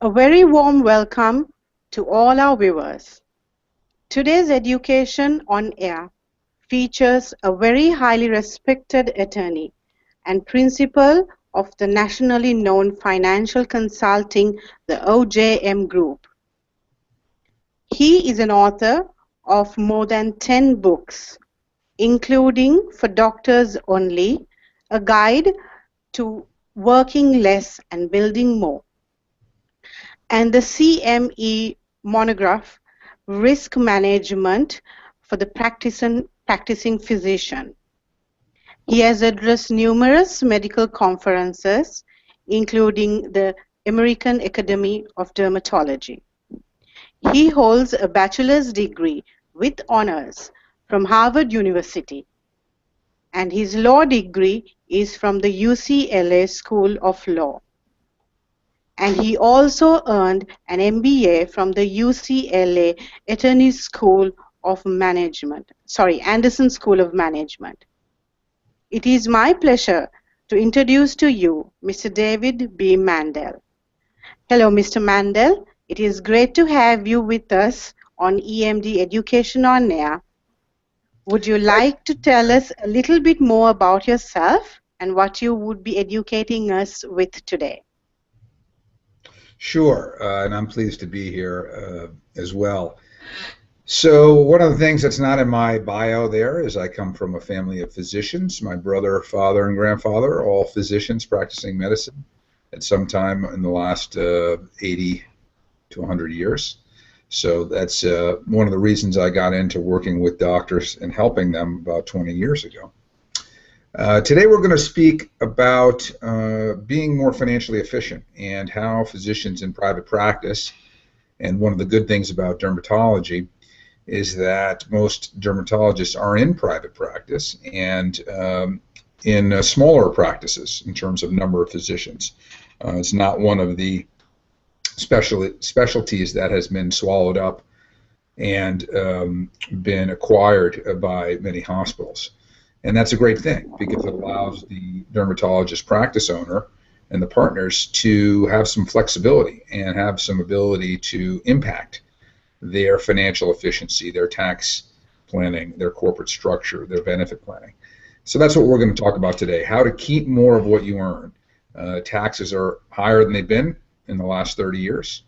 A very warm welcome to all our viewers. Today's Education on Air features a very highly respected attorney and principal of the nationally known financial consulting, the OJM Group. He is an author of more than 10 books, including For Doctors Only, a guide to working less and building more, and the CME monograph, Risk Management for the Practicing Physician. He has addressed numerous medical conferences, including the American Academy of Dermatology. He holds a bachelor's degree with honors from Harvard University, and his law degree is from the UCLA School of Law. And he also earned an MBA from the UCLA Anderson School of Management. It is my pleasure to introduce to you Mr. David B. Mandel. Hello, Mr. Mandel. It is great to have you with us on EMD Education on Air. Would you like to tell us a little bit more about yourself and what you would be educating us with today? Sure, and I'm pleased to be here as well. So one of the things that's not in my bio there is I come from a family of physicians. My brother, father, and grandfather, all physicians practicing medicine at some time in the last 80 to 100 years. So that's one of the reasons I got into working with doctors and helping them about 20 years ago. Today we're going to speak about being more financially efficient and how physicians in private practice, and one of the good things about dermatology is that most dermatologists are in private practice and in smaller practices in terms of number of physicians. It's not one of the specialties that has been swallowed up and been acquired by many hospitals. And that's a great thing because it allows the dermatologist practice owner and the partners to have some flexibility and have some ability to impact their financial efficiency, their tax planning, their corporate structure, their benefit planning. So that's what we're going to talk about today, how to keep more of what you earn. Taxes are higher than they've been in the last 30 years.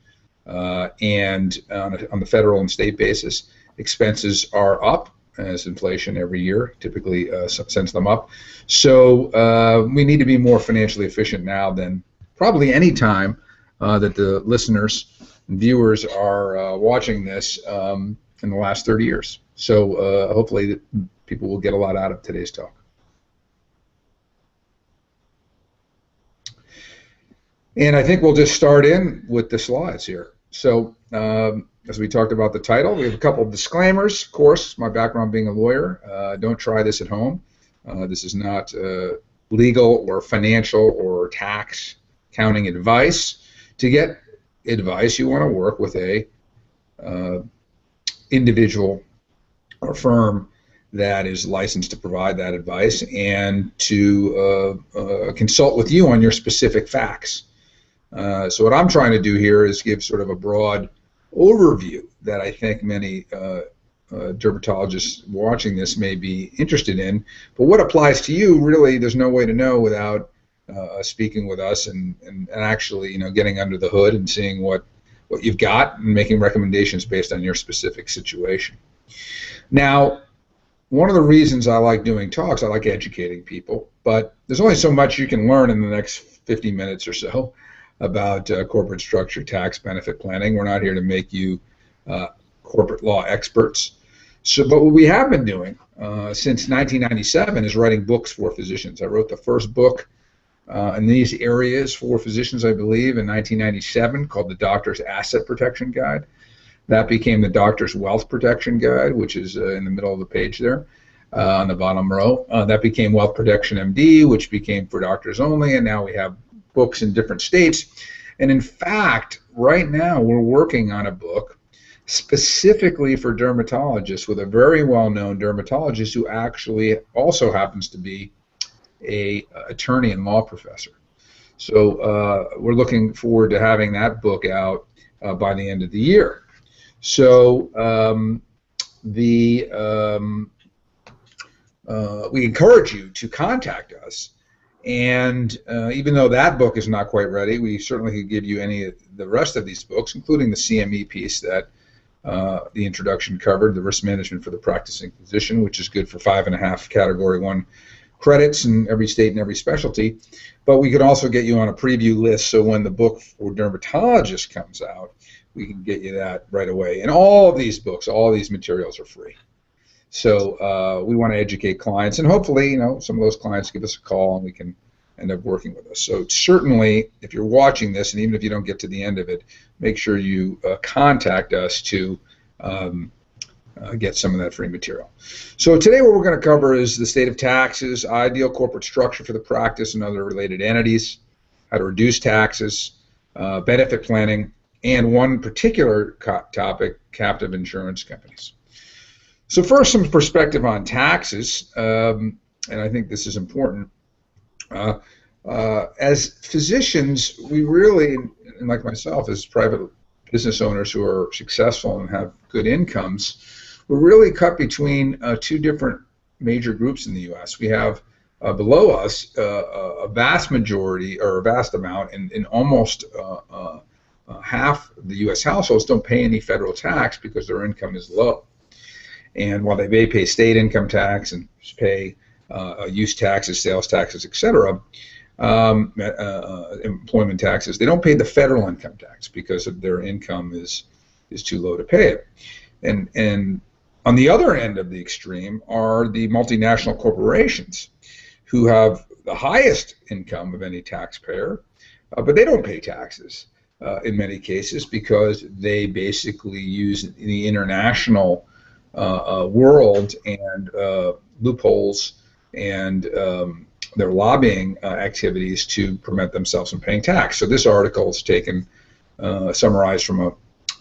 And on the federal and state basis, expenses are up as inflation every year typically sends them up. So we need to be more financially efficient now than probably any time that the listeners and viewers are watching this in the last 30 years. So hopefully people will get a lot out of today's talk. And I think we'll just start in with the slides here. So as we talked about the title, we have a couple of disclaimers. Of course, my background being a lawyer, don't try this at home. This is not legal or financial or tax accounting advice. To get advice, you want to work with a individual or firm that is licensed to provide that advice and to consult with you on your specific facts. So what I'm trying to do here is give sort of a broad overview that I think many dermatologists watching this may be interested in. But what applies to you, really, there's no way to know without speaking with us and actually, getting under the hood and seeing what you've got and making recommendations based on your specific situation. Now, one of the reasons I like doing talks, I like educating people, but there's only so much you can learn in the next 50 minutes or so about corporate structure, tax, benefit planning. We're not here to make you corporate law experts. So, but what we have been doing since 1997 is writing books for physicians. I wrote the first book in these areas for physicians, I believe, in 1997 called The Doctor's Asset Protection Guide. That became The Doctor's Wealth Protection Guide, which is in the middle of the page there on the bottom row. That became Wealth Protection.MD, which became For Doctors Only, and now we have books in different states. And in fact, right now we're working on a book specifically for dermatologists with a very well-known dermatologist who actually also happens to be a attorney and law professor. So we're looking forward to having that book out by the end of the year. So we encourage you to contact us. And even though that book is not quite ready, we certainly could give you any of the rest of these books, including the CME piece that the introduction covered, the risk management for the practicing physician, which is good for 5.5 Category 1 credits in every state and every specialty. But we could also get you on a preview list, so when the book for dermatologists comes out, we can get you that right away. And all of these books, all of these materials are free. So we want to educate clients, and hopefully, you know, some of those clients give us a call and we can end up working with us. So certainly, if you're watching this, and even if you don't get to the end of it, make sure you contact us to get some of that free material. So today what we're going to cover is the state of taxes, ideal corporate structure for the practice and other related entities, how to reduce taxes, benefit planning, and one particular topic, captive insurance companies. So first, some perspective on taxes, and I think this is important. As physicians, we really, and like myself, as private business owners who are successful and have good incomes, we're really cut between two different major groups in the U.S. We have below us a vast majority, or a vast amount, and almost half the U.S. households don't pay any federal tax because their income is low. And while they may pay state income tax and pay use taxes, sales taxes, etc., employment taxes, they don't pay the federal income tax because of their income is too low to pay it. And on the other end of the extreme are the multinational corporations who have the highest income of any taxpayer, but they don't pay taxes in many cases because they basically use the international world and loopholes and their lobbying activities to prevent themselves from paying tax. So this article is taken, summarized from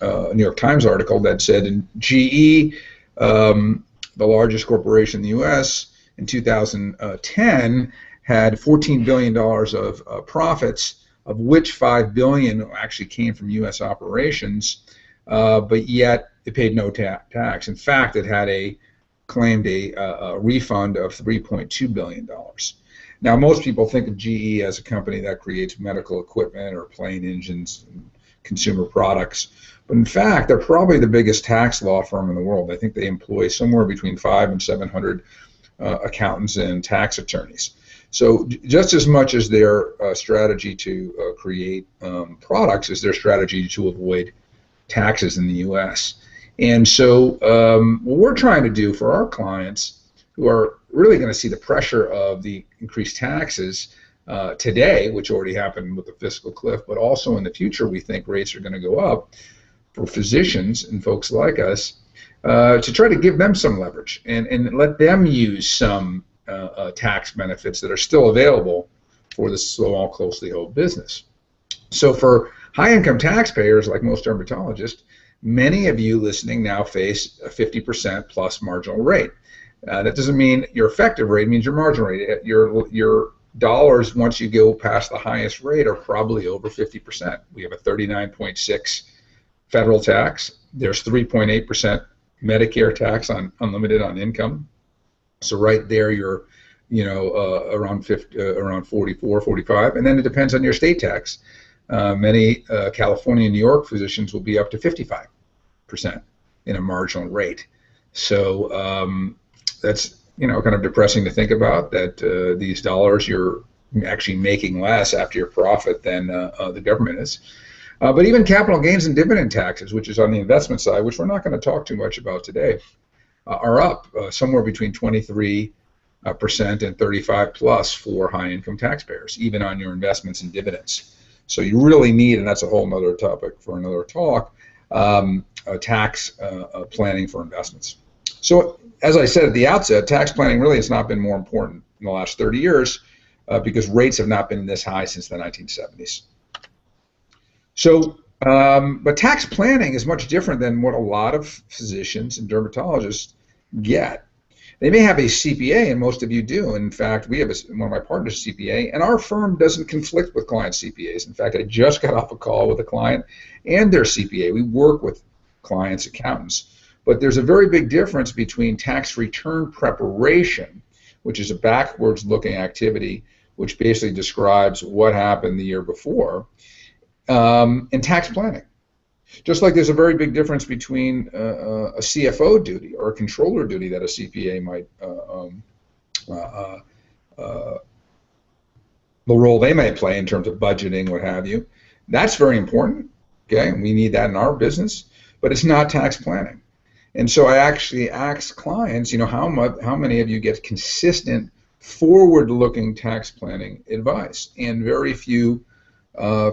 a New York Times article that said in GE, the largest corporation in the U.S., in 2010 had $14 billion of profits, of which $5 billion actually came from U.S. operations, but yet it paid no tax. In fact, it had claimed a refund of $3.2 billion. Now, most people think of GE as a company that creates medical equipment or plane engines and consumer products, but in fact, they're probably the biggest tax law firm in the world. I think they employ somewhere between 500 and 700 accountants and tax attorneys. So just as much as their strategy to create products is their strategy to avoid taxes in the U.S. And so what we're trying to do for our clients who are really going to see the pressure of the increased taxes today, which already happened with the fiscal cliff, but also in the future we think rates are going to go up for physicians and folks like us, to try to give them some leverage and let them use some tax benefits that are still available for the small, closely held business. So for high-income taxpayers, like most dermatologists, many of you listening now face a 50% plus marginal rate. That doesn't mean your effective rate, it means your marginal rate. Your dollars, once you go past the highest rate, are probably over 50%. We have a 39.6 federal tax. There's 3.8% Medicare tax on unlimited on income. So right there, you're, around 44, 45, and then it depends on your state tax. Many California and New York physicians will be up to 55% in a marginal rate. So that's kind of depressing to think about, that these dollars you're actually making less after your profit than the government is. But even capital gains and dividend taxes, which is on the investment side, which we're not going to talk too much about today, are up somewhere between 23% and 35 plus for high-income taxpayers, even on your investments and dividends. So you really need, and that's a whole other topic for another talk, tax planning for investments. So as I said at the outset, tax planning really has not been more important in the last 30 years because rates have not been this high since the 1970s. So, but tax planning is much different than what a lot of physicians and dermatologists get. They may have a CPA, and most of you do. In fact, we have one of my partners CPA, and our firm doesn't conflict with client CPAs. In fact, I just got off a call with a client and their CPA. We work with clients' accountants. But there's a very big difference between tax return preparation, which is a backwards-looking activity, which basically describes what happened the year before, and tax planning. Just like there's a very big difference between a CFO duty or a controller duty that a CPA might, the role they may play in terms of budgeting, what have you. That's very important, okay, and we need that in our business, but it's not tax planning. And so I actually ask clients, how many of you get consistent, forward-looking tax planning advice? And very few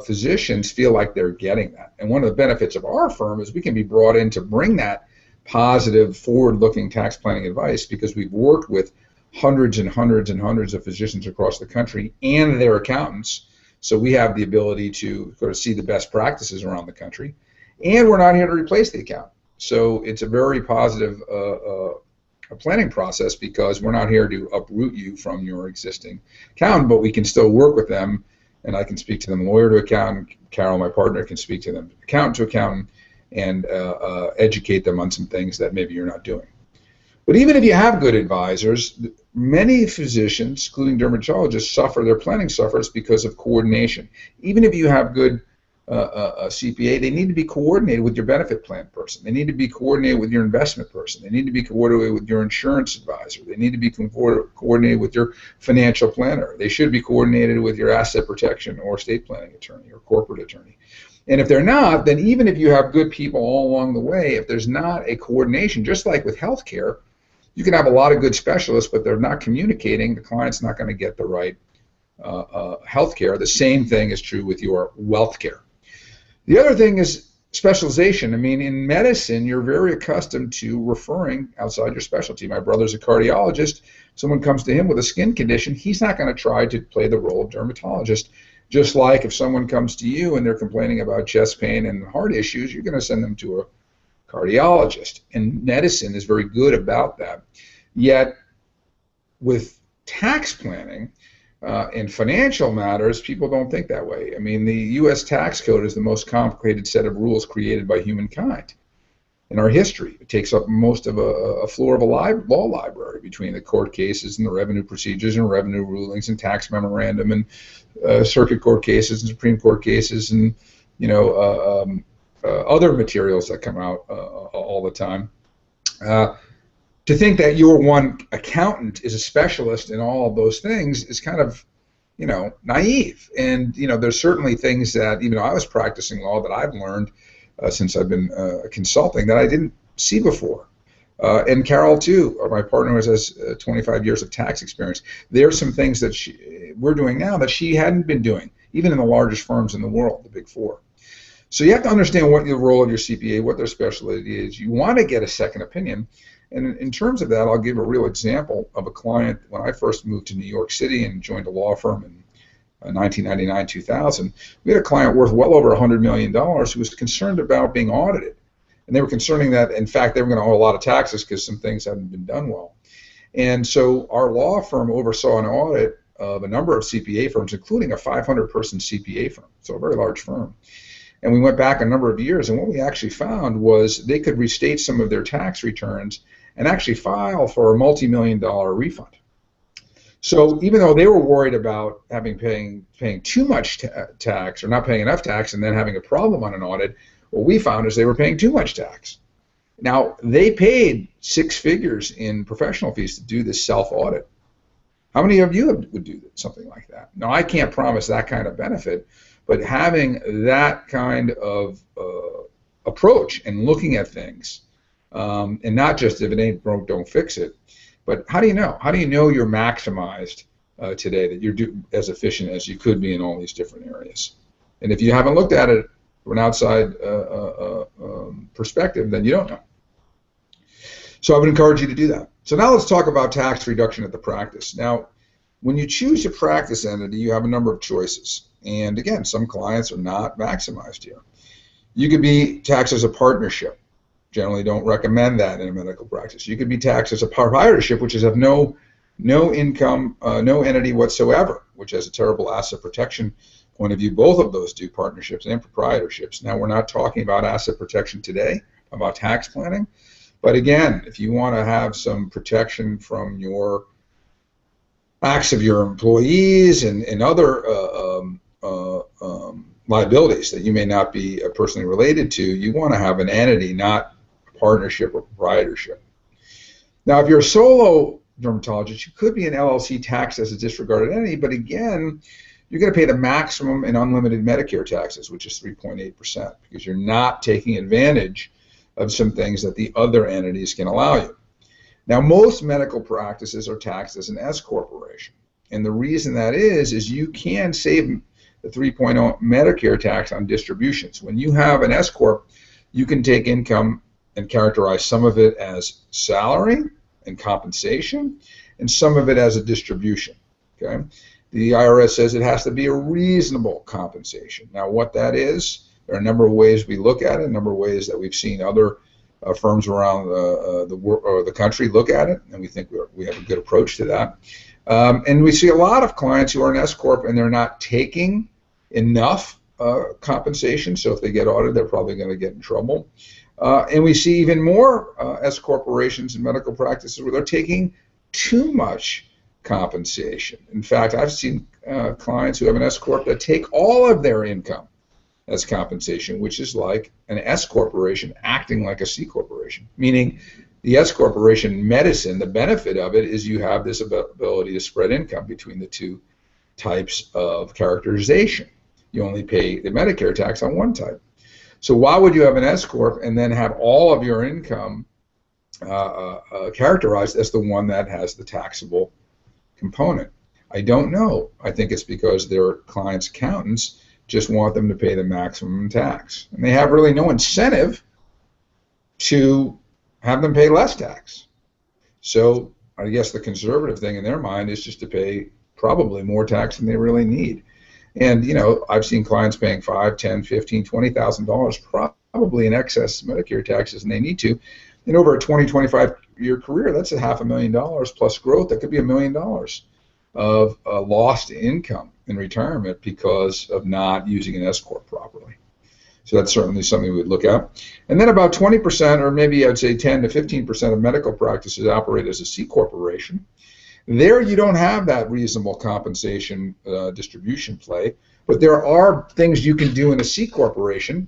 physicians feel like they're getting that. And one of the benefits of our firm is we can be brought in to bring that positive, forward-looking tax planning advice because we've worked with hundreds and hundreds and hundreds of physicians across the country and their accountants. So we have the ability to sort of see the best practices around the country. And we're not here to replace the accountant. So it's a very positive planning process because we're not here to uproot you from your existing accountant, but we can still work with them, and I can speak to them lawyer to accountant. Carol, my partner, can speak to them accountant to accountant and educate them on some things that maybe you're not doing. But even if you have good advisors, many physicians, including dermatologists, their planning suffers because of coordination. Even if you have good a CPA, they need to be coordinated with your benefit plan person. They need to be coordinated with your investment person. They need to be coordinated with your insurance advisor. They need to be coordinated with your financial planner. They should be coordinated with your asset protection or estate planning attorney or corporate attorney. And if they're not, then even if you have good people all along the way, if there's not a coordination, just like with healthcare, you can have a lot of good specialists, but they're not communicating. The client's not going to get the right healthcare. The same thing is true with your wealth care. The other thing is specialization. I mean, in medicine, you're very accustomed to referring outside your specialty. My brother's a cardiologist. Someone comes to him with a skin condition, he's not going to try to play the role of dermatologist. Just like if someone comes to you and they're complaining about chest pain and heart issues, you're going to send them to a cardiologist. And medicine is very good about that. Yet, with tax planning, in financial matters, people don't think that way. I mean, the U.S. tax code is the most complicated set of rules created by humankind in our history. It takes up most of a floor of a law library between the court cases and the revenue procedures and revenue rulings and tax memorandum and circuit court cases and Supreme Court cases and other materials that come out all the time. To think that your one accountant is a specialist in all of those things is kind of, naive. And, there's certainly things that, even though I was practicing law, that I've learned since I've been consulting that I didn't see before. And Carol, too, my partner, who has 25 years of tax experience. There's some things that we're doing now that she hadn't been doing, even in the largest firms in the world, the Big Four. So you have to understand what the role of your CPA, what their specialty is. You want to get a second opinion. And in terms of that, I'll give a real example of a client. When I first moved to New York City and joined a law firm in 1999, 2000, we had a client worth well over $100 million who was concerned about being audited. And they were concerning that, in fact, they were going to owe a lot of taxes because some things hadn't been done well. And so our law firm oversaw an audit of a number of CPA firms, including a 500-person CPA firm, so a very large firm. And we went back a number of years, and what we actually found was they could restate some of their tax returns and actually file for a multi-million-dollar refund. So even though they were worried about paying too much tax or not paying enough tax and then having a problem on an audit, what we found is they were paying too much tax. Now, they paid 6 figures in professional fees to do this self-audit. How many of you would do something like that? Now, I can't promise that kind of benefit, but having that kind of approach and looking at things, and not just if it ain't broke, don't fix it, but how do you know? How do you know you're maximized today, that you're as efficient as you could be in all these different areas? And if you haven't looked at it from an outside perspective, then you don't know. So I would encourage you to do that. So now let's talk about tax reduction at the practice. Now, when you choose your practice entity, you have a number of choices. And again, some clients are not maximized here. You could be taxed as a partnership. generally don't recommend that in a medical practice. You could be taxed as a proprietorship, which is of no income, no entity whatsoever, which has a terrible asset protection point of view. Both of those do, partnerships and proprietorships. Now, we're not talking about asset protection today, about tax planning. But again, if you want to have some protection from your acts of your employees and other liabilities that you may not be personally related to, you want to have an entity, not a partnership or proprietorship. Now, if you're a solo dermatologist, you could be an LLC taxed as a disregarded entity, but again, you're going to pay the maximum and unlimited Medicare taxes, which is 3.8%, because you're not taking advantage of some things that the other entities can allow you. Now, most medical practices are taxed as an S corporation, and the reason that is you can save the 3.0 Medicare tax on distributions. When you have an S corp, you can take income and characterize some of it as salary and compensation, and some of it as a distribution. Okay, the IRS says it has to be a reasonable compensation. Now, what that is, there are a number of ways we look at it, a number of ways that we've seen other firms around the country look at it, and we think we have a good approach to that. And we see a lot of clients who are an S corp and they're not taking enough compensation, so if they get audited, they're probably going to get in trouble. And we see even more S corporations in medical practices where they're taking too much compensation. In fact, I've seen clients who have an S corp that take all of their income as compensation, which is like an S corporation acting like a C corporation, meaning the S corporation medicine, the benefit of it is you have this ability to spread income between the two types of characterization. You only pay the Medicare tax on one type. So why would you have an S corp and then have all of your income characterized as the one that has the taxable component? I don't know. I think it's because their clients' accountants just want them to pay the maximum tax, and they have really no incentive to have them pay less tax. So I guess the conservative thing in their mind is just to pay probably more tax than they really need. And you know, I've seen clients paying $5,000, $10,000, $15,000, $20,000 probably in excess Medicare taxes than they need to. And over a 20, 25-year career, that's $500,000 plus growth. That could be $1 million of lost income in retirement because of not using an S corp properly. So that's certainly something we would look at. And then about 20%, or maybe I'd say 10 to 15% of medical practices operate as a C corporation. There you don't have that reasonable compensation distribution play, but there are things you can do in a C corporation,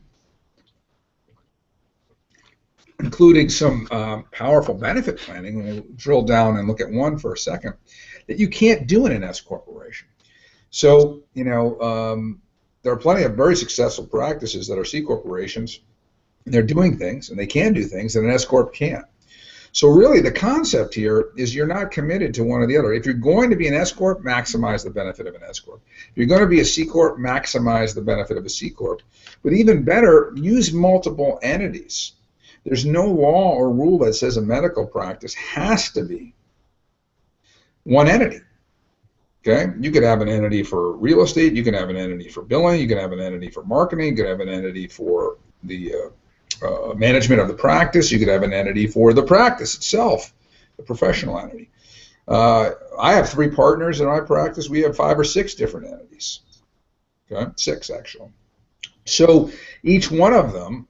including some powerful benefit planning. We'll drill down and look at one for a second, that you can't do in an S corporation. So, you know, there are plenty of very successful practices that are C corporations, and they're doing things, and they can do things that an S corp can't. So really the concept here is you're not committed to one or the other. If you're going to be an S corp, maximize the benefit of an S corp. If you're going to be a C corp, maximize the benefit of a C corp. But even better, use multiple entities. There's no law or rule that says a medical practice has to be one entity. Okay, you could have an entity for real estate, you can have an entity for billing, you can have an entity for marketing, you could have an entity for the management of the practice, you could have an entity for the practice itself, the professional entity. I have 3 partners in my practice. We have 5 or 6 different entities. Okay, 6 actually. So each one of them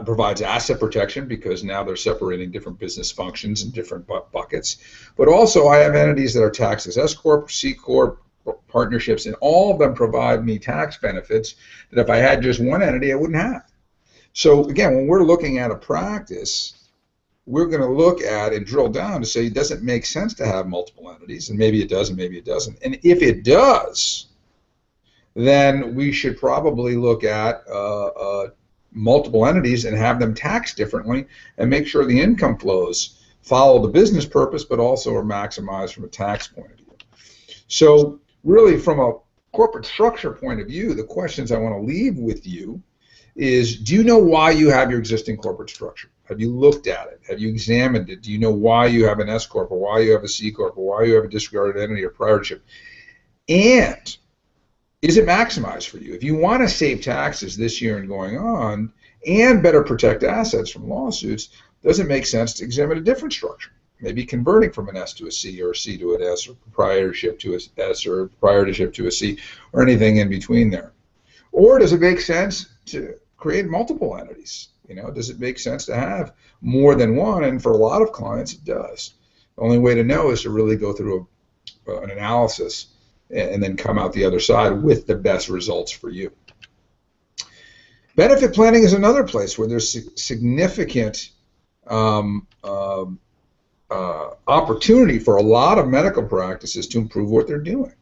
provides asset protection because now they're separating different business functions in different buckets. But also I have entities that are taxed as S corp, C corp, partnerships, and all of them provide me tax benefits that if I had just one entity I wouldn't have. So again, when we're looking at a practice, we're going to look at and drill down to say, does it make sense to have multiple entities? And maybe it does and maybe it doesn't. And if it does, then we should probably look at multiple entities and have them taxed differently and make sure the income flows follow the business purpose but also are maximized from a tax point of view. So really from a corporate structure point of view, the questions I want to leave with you is, do you know why you have your existing corporate structure? Have you looked at it? Have you examined it? Do you know why you have an S corp or why you have a C corp or why you have a disregarded entity or proprietorship? And is it maximized for you? If you want to save taxes this year and going on, and better protect assets from lawsuits, does it make sense to examine a different structure? Maybe converting from an S to a C, or a C to an S, or proprietorship to a S, or proprietorship to a C, or anything in between there? Or does it make sense to create multiple entities? Does it make sense to have more than one? And for a lot of clients, it does. The only way to know is to really go through an analysis and then come out the other side with the best results for you. Benefit planning is another place where there's significant opportunity for a lot of medical practices to improve what they're doing.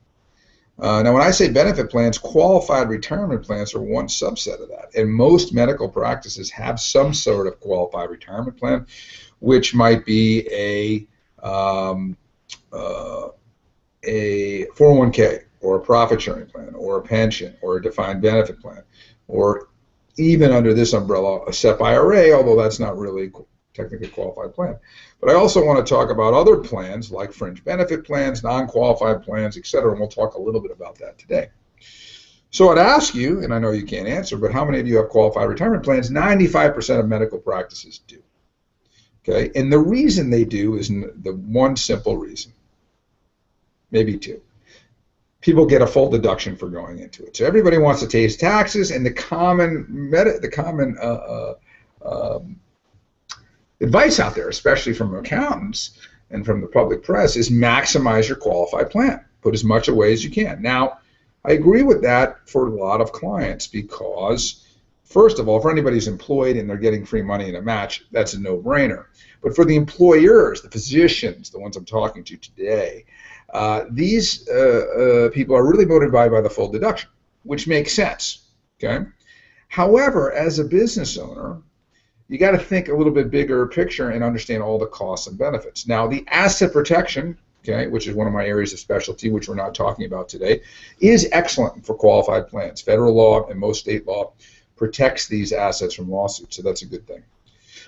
Now, when I say benefit plans, qualified retirement plans are one subset of that. And most medical practices have some sort of qualified retirement plan, which might be a 401k, or a profit sharing plan, or a pension, or a defined benefit plan, or even under this umbrella, a SEP IRA, although that's not really technically a qualified plan. But I also want to talk about other plans like fringe benefit plans, non-qualified plans, etc., and we'll talk a little bit about that today. So I'd ask you, and I know you can't answer, but how many of you have qualified retirement plans? 95% of medical practices do. Okay, and the reason they do is the one simple reason, maybe two. People get a full deduction for going into it. So everybody wants to taste taxes, and the common advice out there, especially from accountants and from the public press, is maximize your qualified plan. Put as much away as you can. Now, I agree with that for a lot of clients because, first of all, for anybody who's employed and they're getting free money in a match, that's a no-brainer. But for the employers, the physicians, the ones I'm talking to today, these people are really motivated by the full deduction, which makes sense. Okay. However, as a business owner, you got to think a little bit bigger picture and understand all the costs and benefits. Now, the asset protection, okay, which is one of my areas of specialty, which we're not talking about today, is excellent for qualified plans. Federal law and most state law protects these assets from lawsuits, so that's a good thing.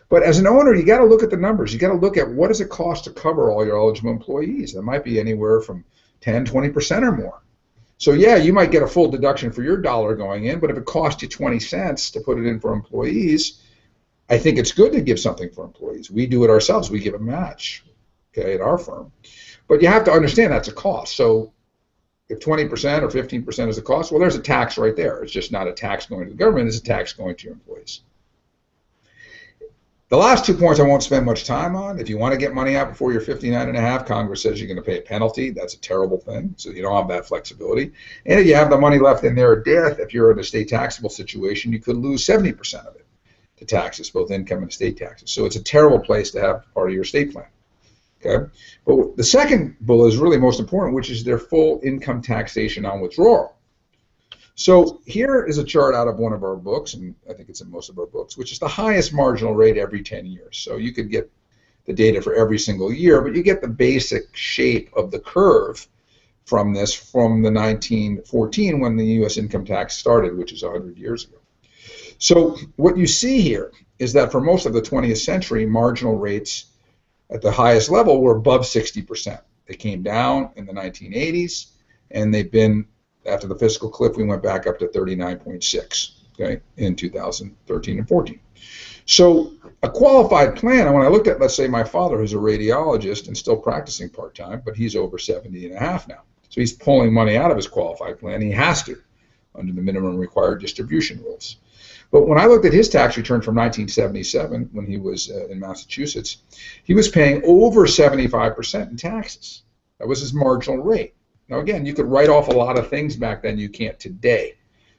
But as an owner, you got to look at the numbers. You got to look at what does it cost to cover all your eligible employees. That might be anywhere from 10, 20% or more. So yeah, you might get a full deduction for your dollar going in, but if it costs you 20 cents to put it in for employees, I think it's good to give something for employees. We do it ourselves. We give a match, okay, at our firm. But you have to understand that's a cost. So if 20% or 15% is the cost, well, there's a tax right there. It's just not a tax going to the government. It's a tax going to your employees. The last 2 points I won't spend much time on. If you want to get money out before you're 59 and a half, Congress says you're going to pay a penalty. That's a terrible thing. So you don't have that flexibility. And if you have the money left in there at death, if you're in a state taxable situation, you could lose 70% of it to taxes, both income and state taxes. So it's a terrible place to have part of your estate plan. Okay. But the second bullet is really most important, which is their full income taxation on withdrawal. So here is a chart out of one of our books, and I think it's in most of our books, which is the highest marginal rate every 10 years. So you could get the data for every single year, but you get the basic shape of the curve from this from the 1914 when the U.S. income tax started, which is 100 years ago. So what you see here is that for most of the 20th century, marginal rates at the highest level were above 60%. They came down in the 1980s, and they've been, after the fiscal cliff, we went back up to 39.6, okay, in 2013 and 14. So a qualified plan, and when I looked at, let's say, my father, who's a radiologist and still practicing part-time, but he's over 70 and a half now. So he's pulling money out of his qualified plan. He has to, under the minimum required distribution rules. But when I looked at his tax return from 1977, when he was in Massachusetts, he was paying over 75% in taxes. That was his marginal rate. Now, again, you could write off a lot of things back then you can't today.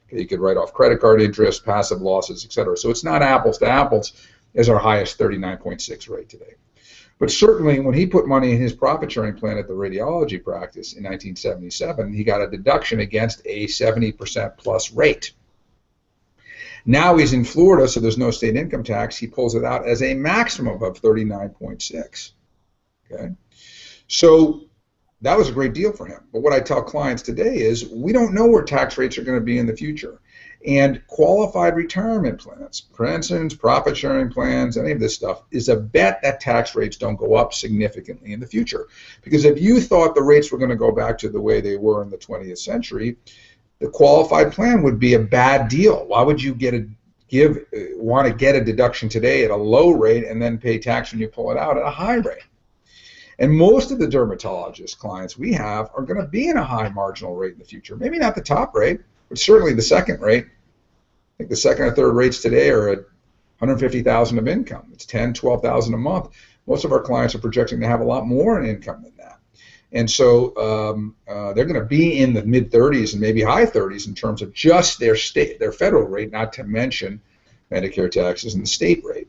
Okay, you could write off credit card interest, passive losses, etc. So it's not apples to apples as our highest 39.6 rate today. But certainly when he put money in his profit sharing plan at the radiology practice in 1977, he got a deduction against a 70% plus rate. Now he's in Florida, so there's no state income tax. He pulls it out as a maximum of 39.6. Okay, so that was a great deal for him. But what I tell clients today is we don't know where tax rates are going to be in the future. And qualified retirement plans, pensions, profit sharing plans, any of this stuff is a bet that tax rates don't go up significantly in the future. Because if you thought the rates were going to go back to the way they were in the 20th century, the qualified plan would be a bad deal. Why would you get want to get a deduction today at a low rate and then pay tax when you pull it out at a high rate. And most of the dermatologist clients we have are going to be in a high marginal rate in the future. Maybe not the top rate, but certainly the second rate. I think the second or third rates today are at 150,000 of income. It's 10, 12,000 a month. Most of our clients are projecting to have a lot more in income than that. And so they're going to be in the mid 30s and maybe high 30s in terms of just their federal rate, not to mention Medicare taxes and the state rate.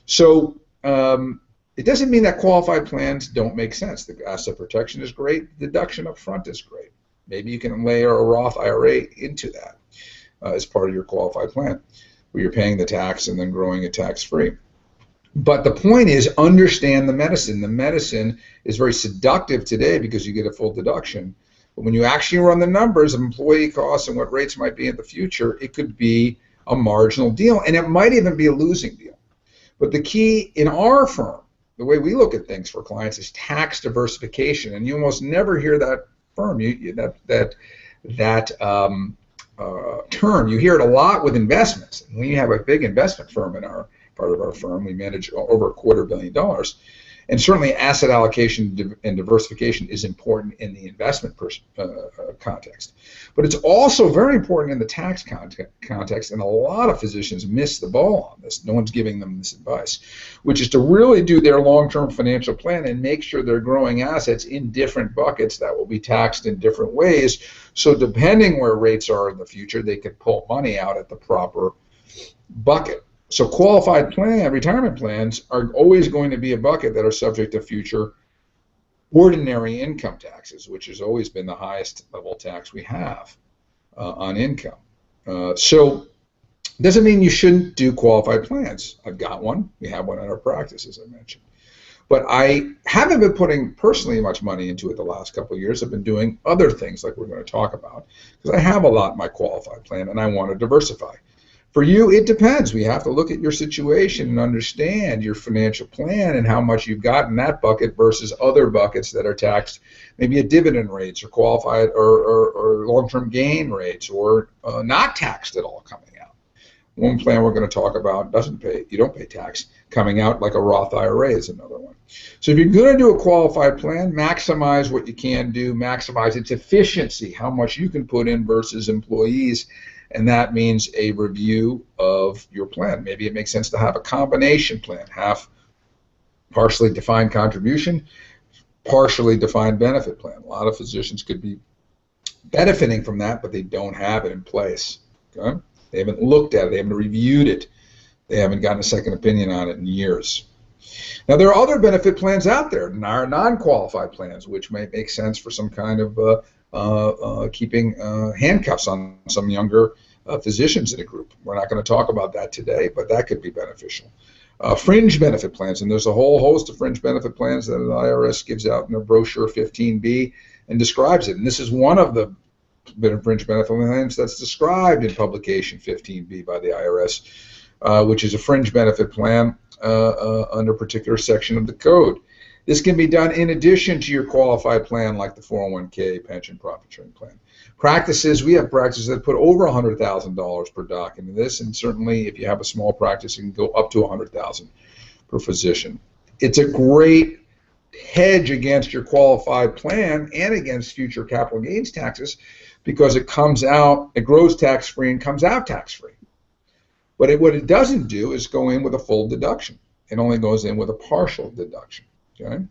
So it doesn't mean that qualified plans don't make sense. The asset protection is great. Deduction up front is great. Maybe you can layer a Roth IRA into that as part of your qualified plan, where you're paying the tax and then growing it tax-free. But the point is, understand the medicine. The medicine is very seductive today because you get a full deduction. But when you actually run the numbers of employee costs and what rates might be in the future, it could be a marginal deal, and it might even be a losing deal. But the key in our firm, the way we look at things for clients, is tax diversification, and you almost never hear that term. You hear it a lot with investments. And we have a big investment firm in our part of our firm. We manage over $250 million. And certainly asset allocation and diversification is important in the investment context. But it's also very important in the tax context, and a lot of physicians miss the ball on this. No one's giving them this advice, which is to really do their long-term financial plan and make sure they're growing assets in different buckets that will be taxed in different ways. So depending where rates are in the future, they can pull money out at the proper bucket. So qualified retirement plans are always going to be a bucket that are subject to future ordinary income taxes, which has always been the highest level tax we have on income. So it doesn't mean you shouldn't do qualified plans. I've got one. We have one in our practice, as I mentioned. But I haven't been putting personally much money into it the last couple of years. I've been doing other things like we're going to talk about because I have a lot in my qualified plan and I want to diversify. For you, it depends. We have to look at your situation and understand your financial plan and how much you've got in that bucket versus other buckets that are taxed, maybe at dividend rates or qualified or long-term gain rates or not taxed at all coming out. One plan we're going to talk about you don't pay tax. Coming out like a Roth IRA is another one. So if you're going to do a qualified plan, maximize what you can do, maximize its efficiency, how much you can put in versus employees. And that means a review of your plan. Maybe it makes sense to have a combination plan, half partially defined contribution, partially defined benefit plan. A lot of physicians could be benefiting from that, but they don't have it in place. Okay? They haven't looked at it. They haven't reviewed it. They haven't gotten a second opinion on it in years. Now, there are other benefit plans out there, non-qualified plans, which might make sense for some kind of keeping handcuffs on some younger physicians in a group. We're not going to talk about that today, but that could be beneficial. Fringe benefit plans, and there's a whole host of fringe benefit plans that the IRS gives out in their brochure 15B and describes it. And this is one of the fringe benefit plans that's described in publication 15B by the IRS, which is a fringe benefit plan under a particular section of the code. This can be done in addition to your qualified plan like the 401k pension profit sharing plan. We have practices that put over $100,000 per doc into this, and certainly if you have a small practice, it can go up to $100,000 per physician. It's a great hedge against your qualified plan and against future capital gains taxes because it grows tax-free and comes out tax-free. But what it doesn't do is go in with a full deduction. It only goes in with a partial deduction. Okay?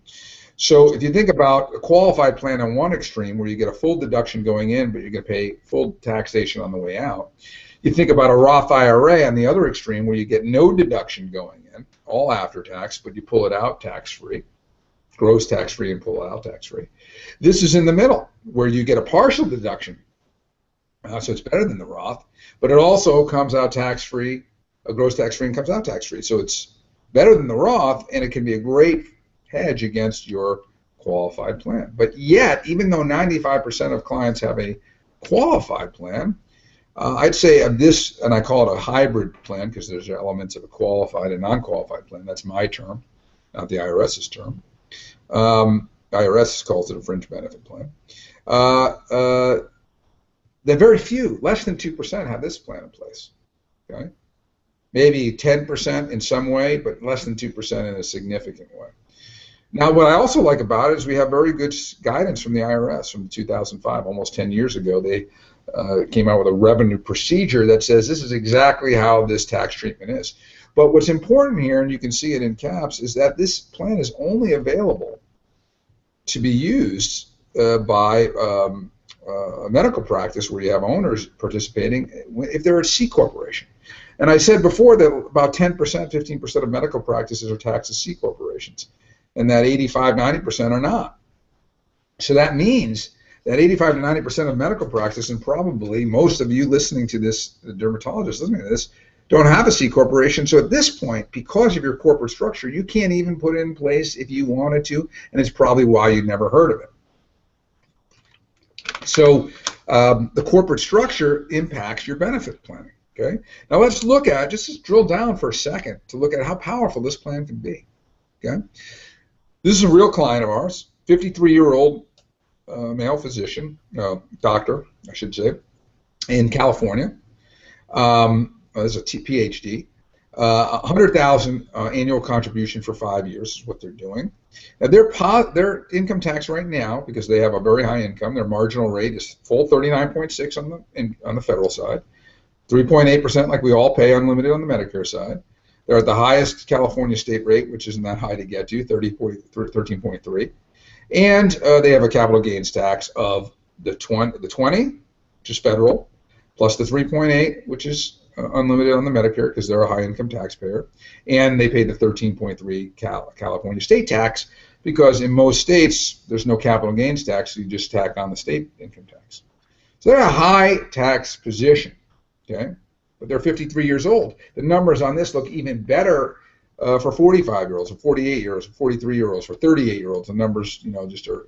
So if you think about a qualified plan on one extreme where you get a full deduction going in, but you're going to pay full taxation on the way out, you think about a Roth IRA on the other extreme where you get no deduction going in, all after tax, but you pull it out tax-free, gross tax-free and pull it out tax-free. This is in the middle where you get a partial deduction. So it's better than the Roth, but it also comes out tax-free, gross tax-free and comes out tax-free. So it's better than the Roth, and it can be a great hedge against your qualified plan. But yet, even though 95% of clients have a qualified plan, I'd say of this, and I call it a hybrid plan because there's elements of a qualified and non-qualified plan. That's my term, not the IRS's term. IRS calls it a fringe benefit plan. That very few, less than 2%, have this plan in place. Okay? maybe 10% in some way, but less than 2% in a significant way. Now, what I also like about it is we have very good guidance from the IRS from 2005, almost 10 years ago. They came out with a revenue procedure that says this is exactly how this tax treatment is. But what's important here, and you can see it in caps, is that this plan is only available to be used by a medical practice where you have owners participating if they're a C corporation. And I said before that about 10%, 15% of medical practices are taxed as C corporations, and that 85, 90% are not. So that means that 85 to 90% of medical practice, and probably most of you listening to this, the dermatologists listening to this, don't have a C corporation. So at this point, because of your corporate structure, you can't even put it in place if you wanted to, and it's probably why you'd never heard of it. So the corporate structure impacts your benefit planning. Okay. Now let's look at, just drill down for a second to look at how powerful this plan can be. Okay. This is a real client of ours, 53-year-old male physician, doctor, I should say, in California. There's a PhD. 100,000 annual contribution for 5 years is what they're doing. Now their income tax right now, because they have a very high income, their marginal rate is full 39.6 on the federal side, 3.8% like we all pay unlimited on the Medicare side. They're at the highest California state rate, which isn't that high to get to, 13.3. And they have a capital gains tax of the 20, which is federal, plus the 3.8, which is unlimited on the Medicare because they're a high income taxpayer, and they pay the 13.3 California state tax because in most states there's no capital gains tax, so you just tack on the state income tax. So they're a high tax position, okay? But they're 53 years old. The numbers on this look even better for 45-year-olds, for 48-year-olds, for 43-year-olds, for 38-year-olds. The numbers, just are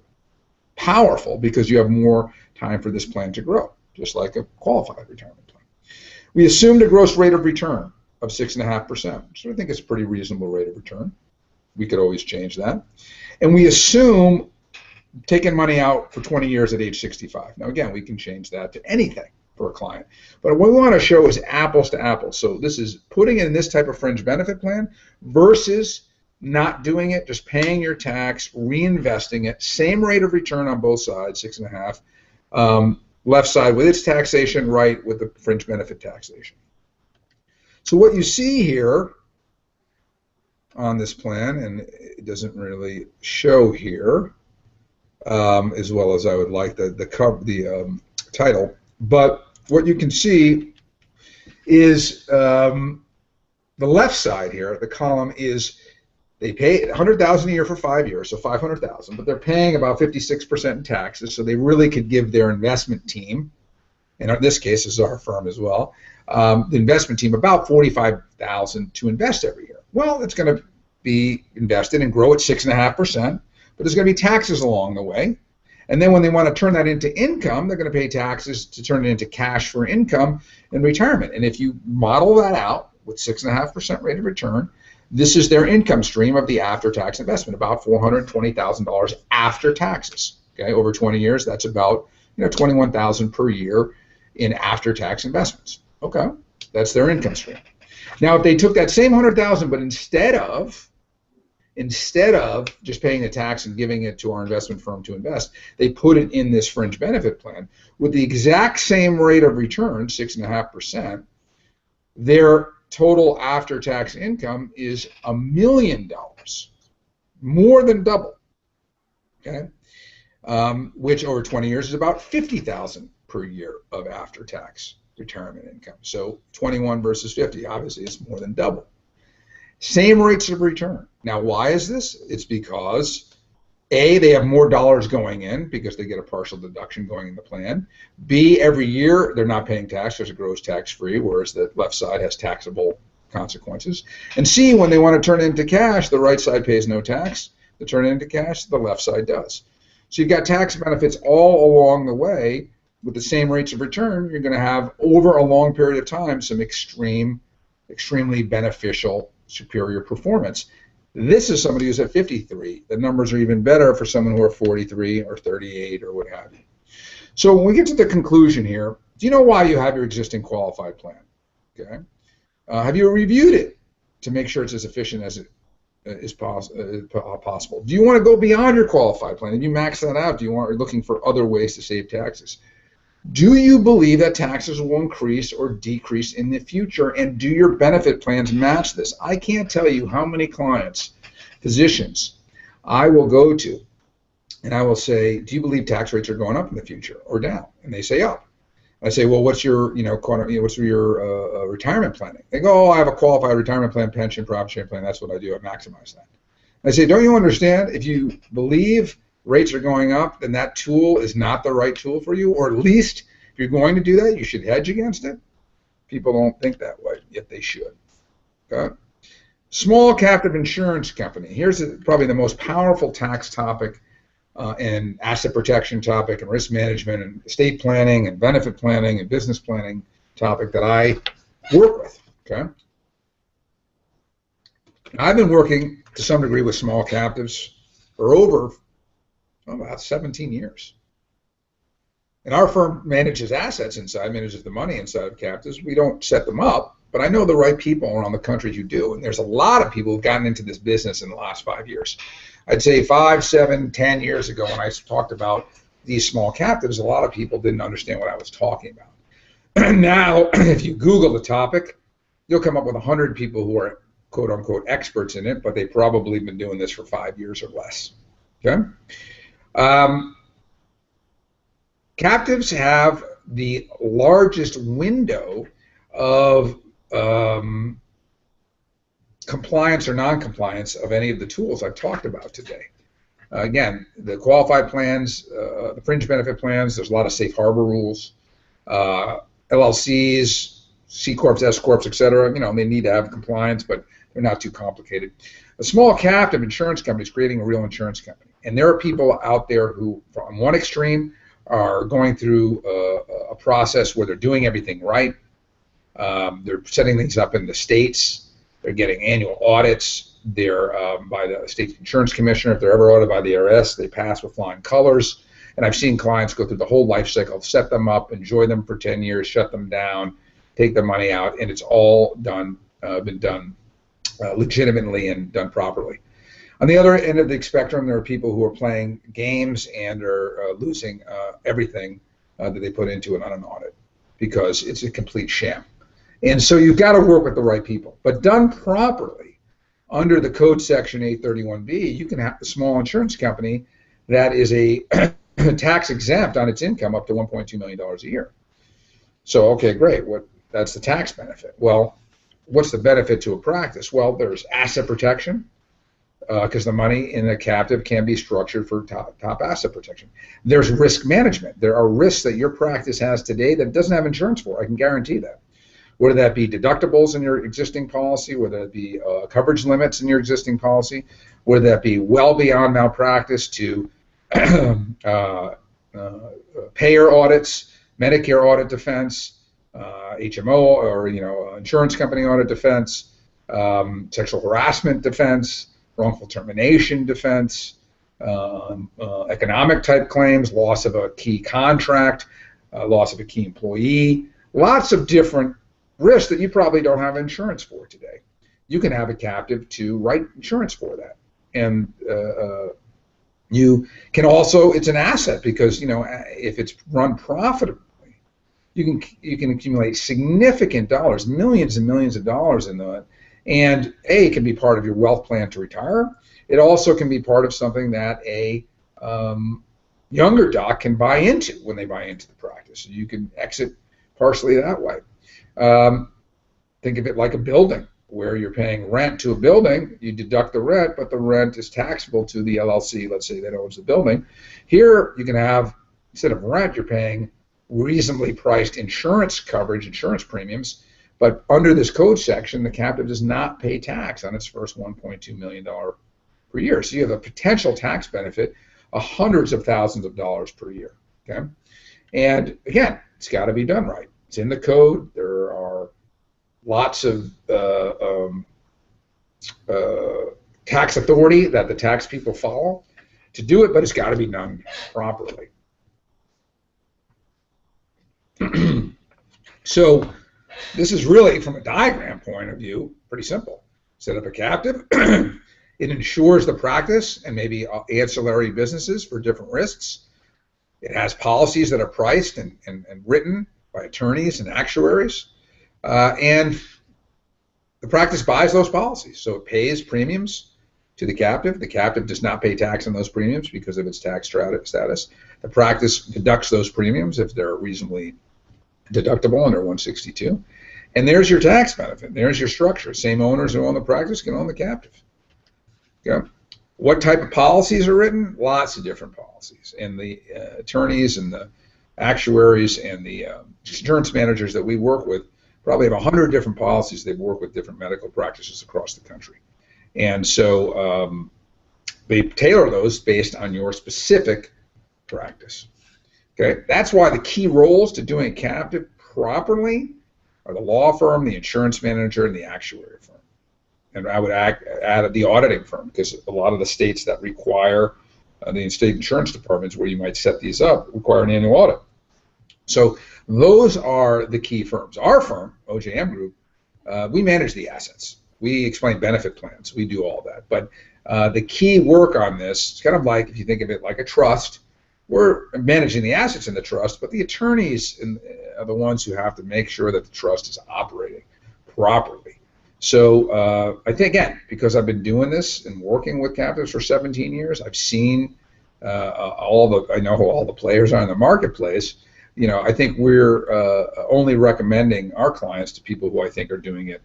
powerful because you have more time for this plan to grow, just like a qualified retirement plan. We assumed a gross rate of return of 6.5%, so I think it's a pretty reasonable rate of return. We could always change that. And we assume taking money out for 20 years at age 65. Now, again, we can change that to anything for a client. But what we want to show is apples to apples. So this is putting it in this type of fringe benefit plan versus not doing it, just paying your tax, reinvesting it, same rate of return on both sides, 6.5. Left side with its taxation, right with the fringe benefit taxation. So what you see here on this plan, and it doesn't really show here as well as I would like the title, but what you can see is the left side here, the column is they pay $100,000 a year for 5 years, so $500,000, but they're paying about 56% in taxes, so they really could give their investment team, and in this case, this is our firm as well, the investment team about $45,000 to invest every year. Well, it's going to be invested and grow at 6.5%, but there's going to be taxes along the way. And then when they want to turn that into income, they're going to pay taxes to turn it into cash for income in retirement. And if you model that out with 6.5% rate of return, this is their income stream of the after-tax investment, about $420,000 after taxes. Okay, over 20 years, that's about $21,000 per year in after-tax investments. Okay, that's their income stream. Now, if they took that same $100,000, but instead of just paying the tax and giving it to our investment firm to invest, they put it in this fringe benefit plan with the exact same rate of return, 6.5%, their total after-tax income is $1 million, more than double, okay? Which over 20 years is about $50,000 per year of after-tax retirement income. So 21 versus 50, obviously it's more than double. Same rates of return. Now, why is this? It's because A, they have more dollars going in because they get a partial deduction going in the plan. B, every year they're not paying tax. There's a gross tax-free, whereas the left side has taxable consequences. And C, when they want to turn it into cash, the right side pays no tax. To turn it into cash, the left side does. So you've got tax benefits all along the way with the same rates of return. You're going to have, over a long period of time, some extremely beneficial superior performance. This is somebody who's at 53. The numbers are even better for someone who are 43 or 38 or what have you. So when we get to the conclusion here, do you know why you have your existing qualified plan? Okay. Have you reviewed it to make sure it's as efficient as it is possible? Do you want to go beyond your qualified plan? Have you maxed that out? Are you looking for other ways to save taxes? Do you believe that taxes will increase or decrease in the future, and do your benefit plans match this? I can't tell you how many clients, physicians, I will go to, and I will say, do you believe tax rates are going up in the future or down? And they say up. I say, well, what's your, what's your retirement planning? They go, oh, I have a qualified retirement plan, pension, profit sharing plan. That's what I do. I maximize that. I say, don't you understand? If you believe rates are going up, then that tool is not the right tool for you, or at least if you're going to do that, you should hedge against it. People don't think that way, yet they should. Okay? Small captive insurance company. Here's probably the most powerful tax topic and asset protection topic and risk management and estate planning and benefit planning and business planning topic that I work with. Okay? I've been working to some degree with small captives for over about 17 years. And our firm manages assets inside, manages the money inside of captives. We don't set them up, but I know the right people around the country who do. And there's a lot of people who've gotten into this business in the last 5 years. I'd say 5, 7, 10 years ago when I talked about these small captives, a lot of people didn't understand what I was talking about. Now, if you Google the topic, you'll come up with 100 people who are quote unquote experts in it, but they've probably been doing this for 5 years or less. Okay? Captives have the largest window of compliance or non-compliance of any of the tools I've talked about today. Again, the qualified plans, the fringe benefit plans, there's a lot of safe harbor rules. LLCs, C Corps, S Corps, et cetera, they need to have compliance, but they're not too complicated. A small captive insurance company is creating a real insurance company. And there are people out there who, on one extreme, are going through a process where they're doing everything right. They're setting things up in the states. They're getting annual audits. They're by the state insurance commissioner. If they're ever audited by the IRS, they pass with flying colors. And I've seen clients go through the whole life cycle, set them up, enjoy them for 10 years, shut them down, take the money out, and it's all done, been done legitimately and done properly. On the other end of the spectrum, there are people who are playing games and are losing everything that they put into it on an audit because it's a complete sham. And so you've got to work with the right people. But done properly, under the code section 831B, you can have a small insurance company that is a tax exempt on its income up to $1.2 million a year. So, okay, great. That's the tax benefit. Well, what's the benefit to a practice? Well, there's asset protection, because the money in a captive can be structured for top asset protection. There's risk management. There are risks that your practice has today that it doesn't have insurance for. I can guarantee that. Whether that be deductibles in your existing policy, whether it be coverage limits in your existing policy, whether that be well beyond malpractice to payer audits, Medicare audit defense, HMO or insurance company audit defense, sexual harassment defense, wrongful termination defense, economic type claims, loss of a key contract, loss of a key employee, lots of different risks that you probably don't have insurance for today. You can have a captive to write insurance for that. And you can also, it's an asset because, if it's run profitably, you can accumulate significant dollars, millions and millions of dollars in that. And it can be part of your wealth plan to retire. It also can be part of something that a younger doc can buy into when they buy into the practice. So you can exit partially that way. Think of it like a building where you're paying rent to a building. You deduct the rent, but the rent is taxable to the LLC, let's say, that owns the building. Here you can have, instead of rent, you're paying reasonably priced insurance coverage, insurance premiums. But under this code section, the captive does not pay tax on its first $1.2 million per year. So you have a potential tax benefit of hundreds of thousands of dollars per year. Okay? And again, it's got to be done right. It's in the code. There are lots of tax authority that the tax people follow to do it, but it's got to be done properly. So This is really, from a diagram point of view, pretty simple. Set up a captive. It insures the practice and maybe ancillary businesses for different risks. It has policies that are priced and written by attorneys and actuaries. And the practice buys those policies. So it pays premiums to the captive. The captive does not pay tax on those premiums because of its tax status. The practice deducts those premiums if they're reasonably deductible under 162. And there's your tax benefit. There's your structure. Same owners who own the practice can own the captive. Okay. What type of policies are written? Lots of different policies. And the attorneys and the actuaries and the insurance managers that we work with probably have 100 different policies. They work with different medical practices across the country. And so they tailor those based on your specific practice. Okay. That's why the key roles to doing a captive properly are the law firm, the insurance manager, and the actuary firm. And I would add the auditing firm, because a lot of the states that require the state insurance departments where you might set these up require an annual audit. So those are the key firms. Our firm, OJM Group, we manage the assets. We explain benefit plans. We do all that. But the key work on this, it's kind of like, if you think of it like a trust, we're managing the assets in the trust, but the attorneys are the ones who have to make sure that the trust is operating properly. So I think, again, because I've been doing this and working with captives for 17 years, I've seen I know who all the players are in the marketplace. You know, I think we're only recommending our clients to people who I think are doing it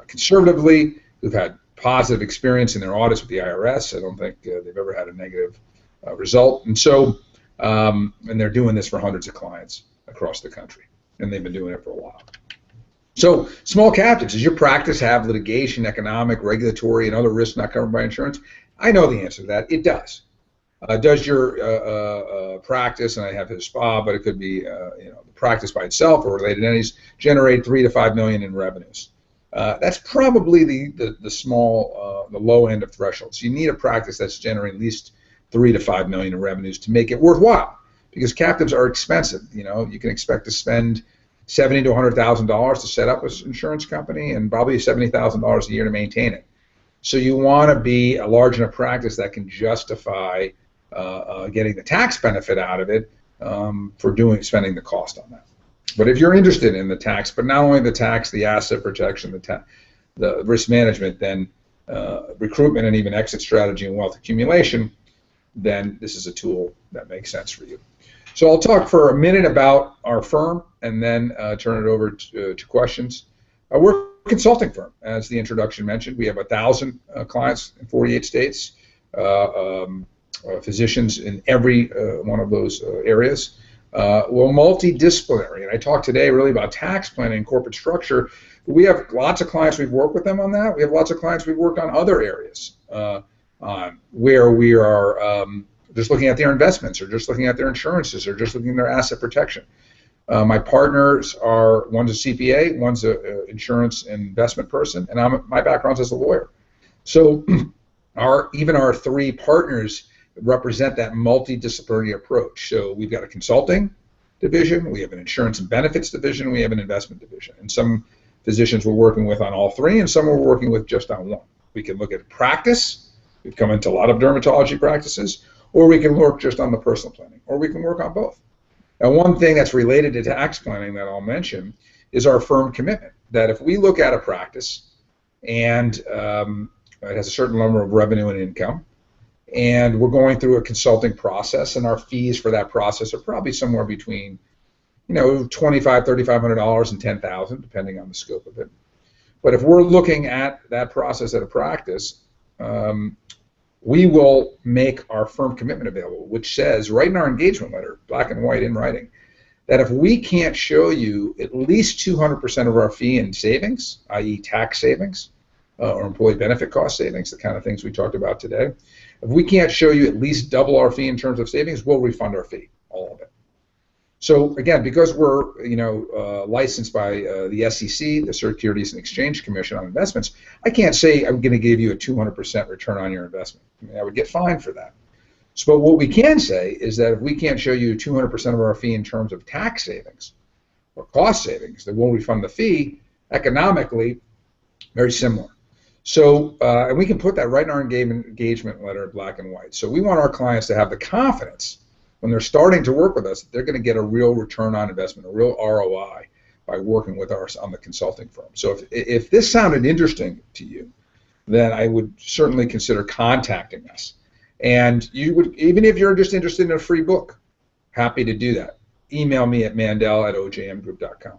conservatively, who've had positive experience in their audits with the IRS. I don't think they've ever had a negative result. And so, and they're doing this for hundreds of clients across the country, and they've been doing it for a while. So, small captives, does your practice have litigation, economic, regulatory, and other risks not covered by insurance? I know the answer to that. It does. Does your practice, and I have his spa, but it could be the practice by itself or related entities, generate $3 to $5 million in revenues? That's probably the small, the low end of thresholds. You need a practice that's generating at least $3 to $5 million in revenues to make it worthwhile, because captives are expensive. You know, you can expect to spend $70,000 to $100,000 to set up an insurance company, and probably $70,000 a year to maintain it. So you want to be a large enough practice that can justify getting the tax benefit out of it for spending the cost on that. But if you're interested in the tax, but not only the tax, the asset protection, the risk management, then recruitment and even exit strategy and wealth accumulation, then this is a tool that makes sense for you. So I'll talk for a minute about our firm and then turn it over to questions. We're a consulting firm, as the introduction mentioned. We have 1,000 clients in 48 states, physicians in every one of those areas. We're multidisciplinary, and I talked today really about tax planning and corporate structure. We have lots of clients we've worked with them on that. We have lots of clients we've worked on other areas where we are just looking at their investments, or just looking at their insurances, or just looking at their asset protection. My partners are, one's a CPA, one's an insurance and investment person, and my background's as a lawyer. So even our three partners represent that multidisciplinary approach. So we've got a consulting division, we have an insurance and benefits division, we have an investment division. And some physicians we're working with on all three, and some we're working with just on one. We can look at practice. We've come into a lot of dermatology practices, or we can work just on the personal planning, or we can work on both. Now, one thing that's related to tax planning that I'll mention is our firm commitment, that if we look at a practice and it has a certain number of revenue and income, and we're going through a consulting process, and our fees for that process are probably somewhere between, $2,500, $3,500 and $10,000, depending on the scope of it. But if we're looking at that process at a practice, we will make our firm commitment available, which says right in our engagement letter, black and white in writing, that if we can't show you at least 200% of our fee in savings, i.e. tax savings, or employee benefit cost savings, the kind of things we talked about today, if we can't show you at least double our fee in terms of savings, we'll refund our fee, all of it. So again, because we're licensed by the SEC, the Securities and Exchange Commission on investments, I can't say I'm going to give you a 200% return on your investment. I mean, I would get fined for that. So, but what we can say is that if we can't show you 200% of our fee in terms of tax savings, or cost savings. They won't refund the fee. Economically, very similar. So, and we can put that right in our engagement letter, black and white. So we want our clients to have the confidence when they're starting to work with us that they're going to get a real return on investment, a real ROI by working with us on the consulting firm. So if this sounded interesting to you, then I would certainly consider contacting us. And you would, even if you're just interested in a free book, happy to do that. Email me at mandel@ojmgroup.com.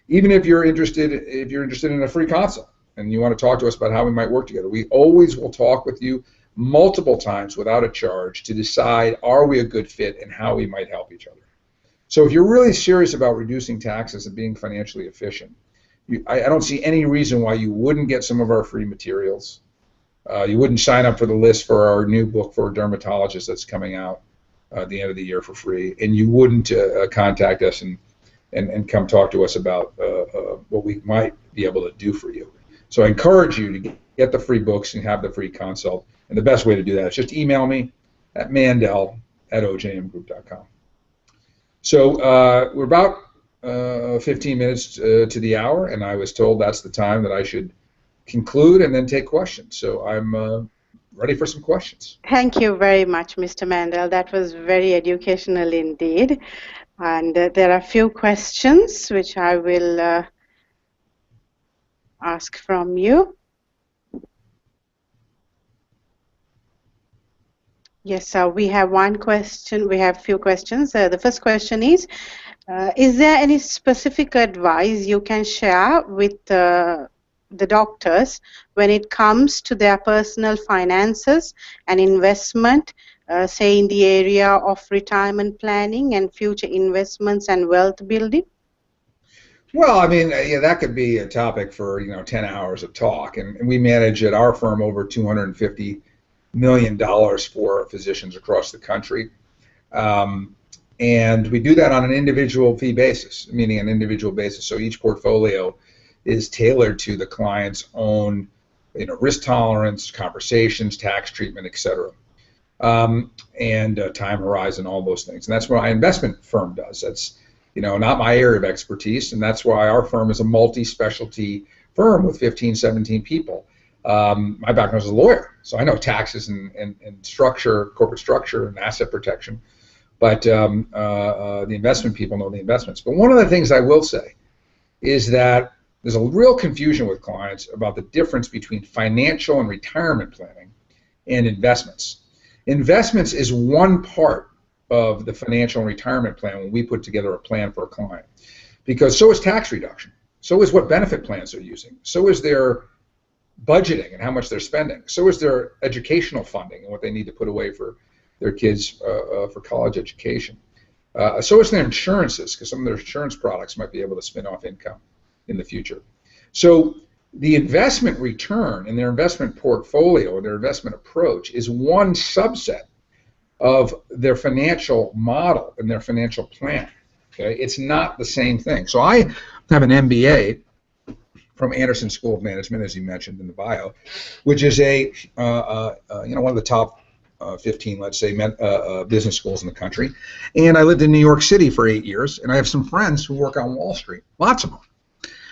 Even if you're interested in a free consult and you want to talk to us about how we might work together, we always will talk with you multiple times without a charge to decide are we a good fit and how we might help each other. So if you're really serious about reducing taxes and being financially efficient, I don't see any reason why you wouldn't get some of our free materials. You wouldn't sign up for the list for our new book for dermatologists that's coming out at the end of the year for free, and you wouldn't contact us and come talk to us about what we might be able to do for you. So I encourage you to get the free books and have the free consult, and the best way to do that is just email me at mandel@ojmgroup.com. So we're about 15 minutes to the hour, and I was told that's the time that I should conclude and then take questions. So I'm ready for some questions. Thank you very much, Mr. Mandel. That was very educational indeed. And there are a few questions which I will ask from you. Yes, we have one question. We have a few questions. The first question is there any specific advice you can share with the doctors when it comes to their personal finances and investment, say in the area of retirement planning and future investments and wealth building? Well, I mean, yeah, that could be a topic for 10 hours of talk, and we manage at our firm over $250 million for physicians across the country. And we do that on an individual fee basis, meaning an individual basis. So each portfolio is tailored to the client's own, risk tolerance, conversations, tax treatment, et cetera, and time horizon, all those things. And that's what my investment firm does. That's, not my area of expertise, and that's why our firm is a multi-specialty firm with 15, 17 people. My background is a lawyer, so I know taxes and structure, corporate structure, and asset protection. But the investment people know the investments. But one of the things I will say is that there's a real confusion with clients about the difference between financial and retirement planning and investments. Investments is one part of the financial and retirement plan when we put together a plan for a client. Because so is tax reduction. So is what benefit plans they're using. So is their budgeting and how much they're spending. So is their educational funding and what they need to put away for their kids for college education. So is their insurances, because some of their insurance products might be able to spin off income in the future. So the investment return in their investment portfolio or their investment approach is one subset of their financial model and their financial plan. Okay, it's not the same thing. So I have an MBA from Anderson School of Management, as you mentioned in the bio, which is a one of the top 15, let's say, business schools in the country. And I lived in New York City for 8 years, and I have some friends who work on Wall Street, lots of them.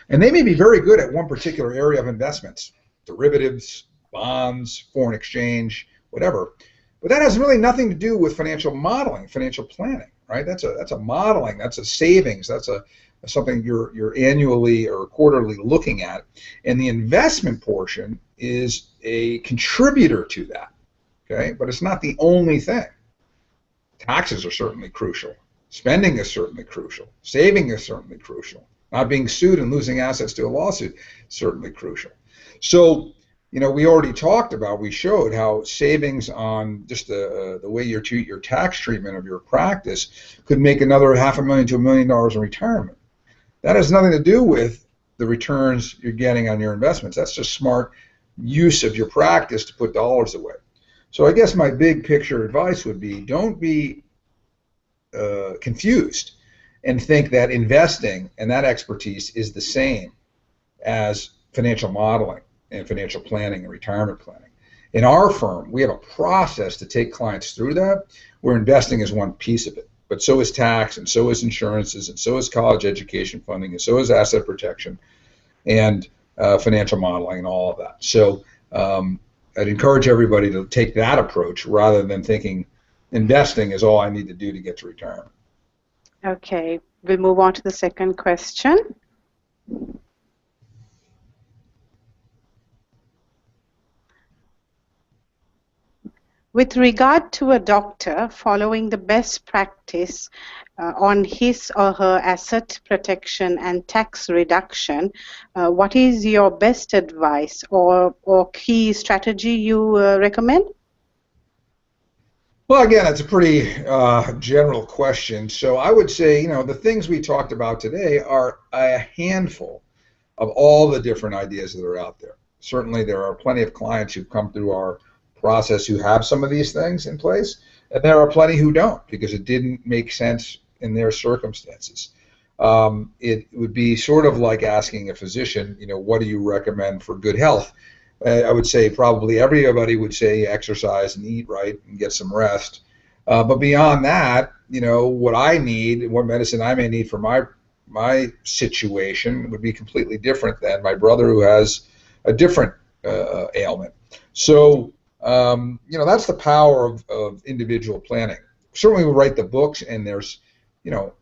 And they may be very good at one particular area of investments, derivatives, bonds, foreign exchange, whatever. But that has really nothing to do with financial modeling, financial planning, right? That's a modeling, that's a savings, that's something you're annually or quarterly looking at. And the investment portion is a contributor to that. Okay, but it's not the only thing. Taxes are certainly crucial. Spending is certainly crucial. Saving is certainly crucial. Not being sued and losing assets to a lawsuit is certainly crucial. So, we already talked about, we showed how savings on just the way you treat your tax treatment of your practice could make another $500,000 to $1 million in retirement. That has nothing to do with the returns you're getting on your investments. That's just smart use of your practice to put dollars away. So I guess my big picture advice would be, don't be confused and think that investing and that expertise is the same as financial modeling and financial planning and retirement planning. In our firm, we have a process to take clients through that, where investing is one piece of it. but so is tax, and so is insurances, and so is college education funding, and so is asset protection, and financial modeling, and all of that. So I'd encourage everybody to take that approach rather than thinking investing is all I need to do to get to retirement. Okay, we'll move on to the second question. With regard to a doctor following the best practice on his or her asset protection and tax reduction, what is your best advice or key strategy you recommend? Well, again, it's a pretty general question. So I would say, the things we talked about today are a handful of all the different ideas that are out there. Certainly, there are plenty of clients who've come through our process who have some of these things in place, and there are plenty who don't because it didn't make sense in their circumstances. It would be sort of like asking a physician, what do you recommend for good health? I would say probably everybody would say exercise and eat right and get some rest. But beyond that, what I need, what medicine I may need for my situation would be completely different than my brother who has a different ailment. So, that's the power of individual planning. Certainly we write the books, and there's, the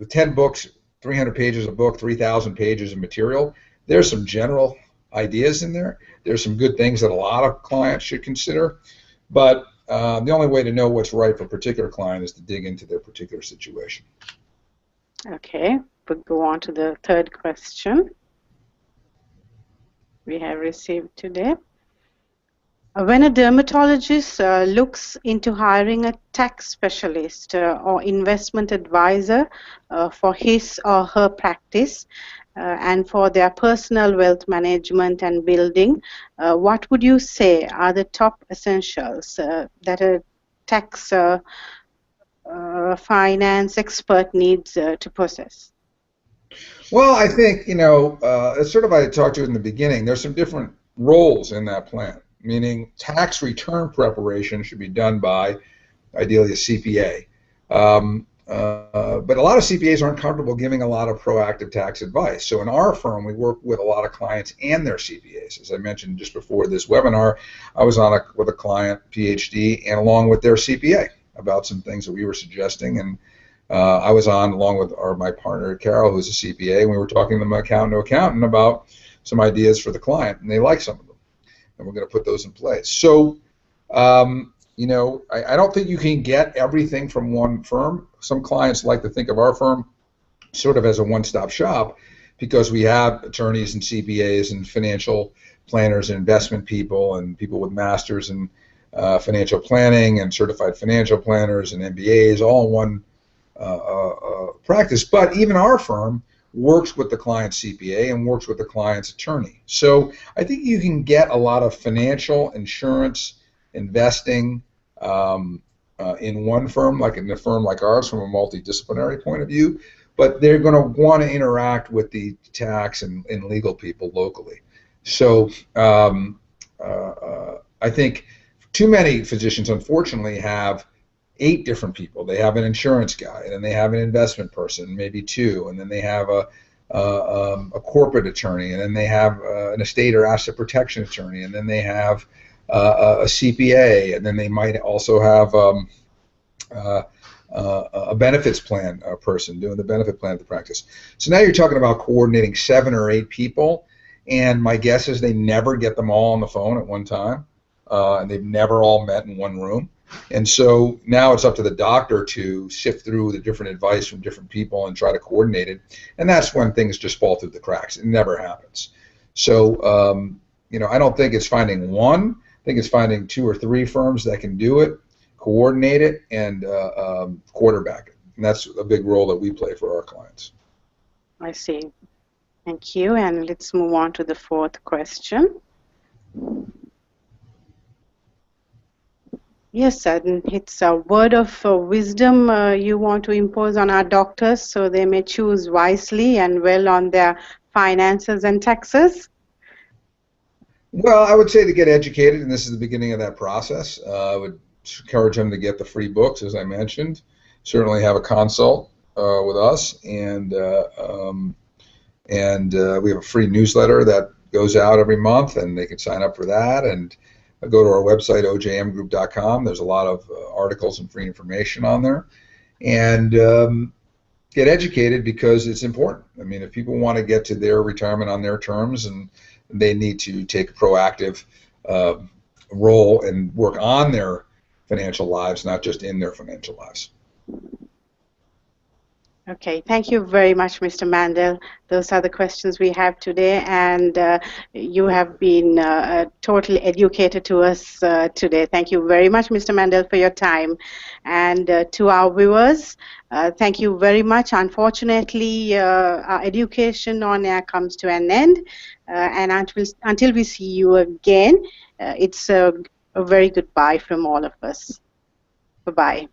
10 books, 300 pages a book, 3,000 pages of material. There's some general ideas in there. There's some good things that a lot of clients should consider. But the only way to know what's right for a particular client is to dig into their particular situation. Okay, we'll go on to the third question we have received today. When a dermatologist looks into hiring a tax specialist or investment advisor for his or her practice and for their personal wealth management and building, what would you say are the top essentials that a tax finance expert needs to possess? Well, I think, it's sort of I talked to in the beginning, there's some different roles in that plan, meaning tax return preparation should be done by ideally a CPA. But a lot of CPAs aren't comfortable giving a lot of proactive tax advice. So in our firm, we work with a lot of clients and their CPAs. As I mentioned just before this webinar, I was on with a client, PhD, and along with their CPA about some things that we were suggesting. And I was on along with my partner, Carol, who's a CPA, and we were talking to them accountant to accountant about some ideas for the client, and they like some of them. And we're going to put those in place. So, I don't think you can get everything from one firm. Some clients like to think of our firm sort of as a one-stop shop because we have attorneys and CPAs and financial planners and investment people and people with masters in financial planning and certified financial planners and MBAs all in one practice. But even our firm works with the client's CPA and works with the client's attorney. So I think you can get a lot of financial, insurance, investing in one firm, like in a firm like ours from a multidisciplinary point of view, but they're going to want to interact with the tax and legal people locally. So I think too many physicians, unfortunately, have 8 different people. They have an insurance guy, and then they have an investment person, maybe 2, and then they have a corporate attorney, and then they have an estate or asset protection attorney, and then they have a CPA, and then they might also have a benefits plan person doing the benefit plan of the practice. So now you're talking about coordinating 7 or 8 people, and my guess is they never get them all on the phone at one time, and they've never all met in one room. And so now it's up to the doctor to sift through the different advice from different people and try to coordinate it. And that's when things just fall through the cracks. It never happens. So, I don't think it's finding one. I think it's finding 2 or 3 firms that can do it, coordinate it, and quarterback it. And that's a big role that we play for our clients. I see. Thank you. And let's move on to the fourth question. Yes, and it's a word of wisdom you want to impose on our doctors so they may choose wisely and well on their finances and taxes? Well, I would say to get educated, and this is the beginning of that process. I would encourage them to get the free books, as I mentioned. certainly have a consult with us, and we have a free newsletter that goes out every month, and they can sign up for that. And go to our website, ojmgroup.com. There's a lot of articles and free information on there. And get educated, because it's important. I mean, if people want to get to their retirement on their terms, and they need to take a proactive role and work on their financial lives, not just in their financial lives. Okay, thank you very much, Mr. Mandel. Those are the questions we have today, and you have been totally educated to us today. Thank you very much, Mr. Mandel, for your time. And to our viewers, thank you very much. Unfortunately, our education on air comes to an end, and until we see you again, it's a very goodbye from all of us. Bye-bye.